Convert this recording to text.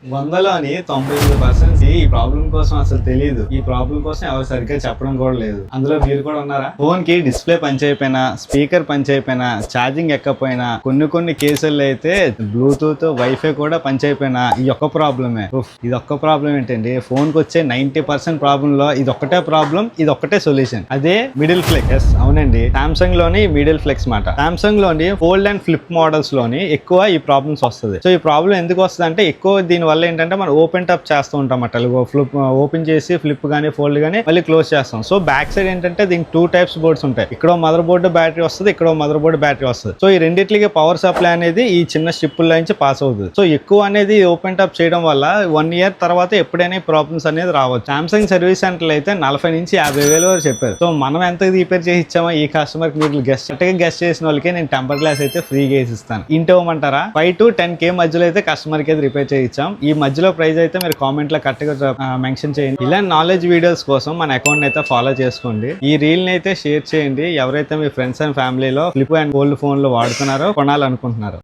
100లోని 99% ఈ ప్రాబ్లం కోసం అసలు తెలియదు. ఈ ప్రాబ్లం కోసం ఎవరు సరిగ్గా చెప్పడం కూడా లేదు. అందులో మీరు కూడా ఉన్నారా? ఫోన్ కి డిస్ప్లే పనిచేయకపోయినా, స్పీకర్ పనిచేయకపోయినా, ఛార్జింగ్ ఎక్కకపోయినా, కొన్ని కేసుల్లో అయితే బ్లూటూత్ వైఫై కూడా పనిచేయకపోయినా ఈ ఒక్క ప్రాబ్లమే. ఇది ఒక్క ప్రాబ్లం ఏంటండి? ఫోన్ కి వచ్చే 90% ప్రాబ్లం లో ఇది ఒక్కటే ప్రాబ్లం, ఇది ఒక్కటే సొల్యూషన్. అదే మిడిల్ ఫ్లెక్స్. అవునండి, సామ్సంగ్ లోని మిడిల్ ఫ్లెక్స్ మాట. సామ్సంగ్ లోని ఫోల్డ్ అండ్ ఫ్లిప్ మోడల్స్ లోని ఎక్కువ ఈ ప్రాబ్లమ్స్ వస్తుంది. సో ఈ ప్రాబ్లం ఎందుకు వస్తుంది అంటే, ఎక్కువ దీని వల్ల ఏంటంటే మనం ఓపెన్ టప్ చేస్తూ ఉంటాం అన్నమాట. ఫ్లిప్ ఓపెన్ చేసి ఫ్లిప్ గానీ ఫోల్డ్ గానీ మళ్ళీ క్లోజ్ చేస్తాం. సో బ్యాక్ సైడ్ ఏంటంటే దీనికి 2 టైప్స్ బోర్డ్స్ ఉంటాయి. ఇక్కడ మదర్ బోర్డు బ్యాటరీ వస్తుంది, ఇక్కడ మదర్ బోర్డు బ్యాటరీ వస్తుంది. సో ఈ రెండింటికి పవర్ సప్లై అనేది ఈ చిన్న స్ట్రిప్పుల నుంచి పాస్ అవుతుంది. సో ఎక్కువ అనేది ఓపెన్ టప్ చేయడం వల్ల 1 ఇయర్ తర్వాత ఎప్పుడైనా ప్రాబ్లమ్స్ అనేది రావచ్చు. సామ్సంగ్ సర్వీస్ సెంటర్లు అయితే 40 నుంచి 50,000 వరకు చెప్పారు. సో మనం ఎంత రిపేర్ చేసి ఇచ్చామో ఈ కస్టమర్ కి మీరు గెస్ట్ చేసిన వాళ్ళకి నేను టెంపర్ గ్లాస్ అయితే ఫ్రీగా వేసి ఇస్తాను. ఇంటి ఇవ్వమంటారా? 5 to 10K మధ్యలో అయితే కస్టమర్ కి అయితే రిపేర్ చేయించాం. ఈ మధ్యలో ప్రైస్ అయితే మీరు కామెంట్ లో కరెక్ట్గా మెన్షన్ చేయండి. ఇలా నాలెడ్జ్ వీడియోస్ కోసం మన అకౌంట్ అయితే ఫాలో చేసుకోండి. ఈ రీల్ ని అయితే షేర్ చేయండి ఎవరైతే మీ ఫ్రెండ్స్ అండ్ ఫ్యామిలీలో ఫ్లిప్ అండ్ ఫోల్డ్ ఫోన్లు వాడుతున్నారో, కొనాలనుకుంటున్నారో.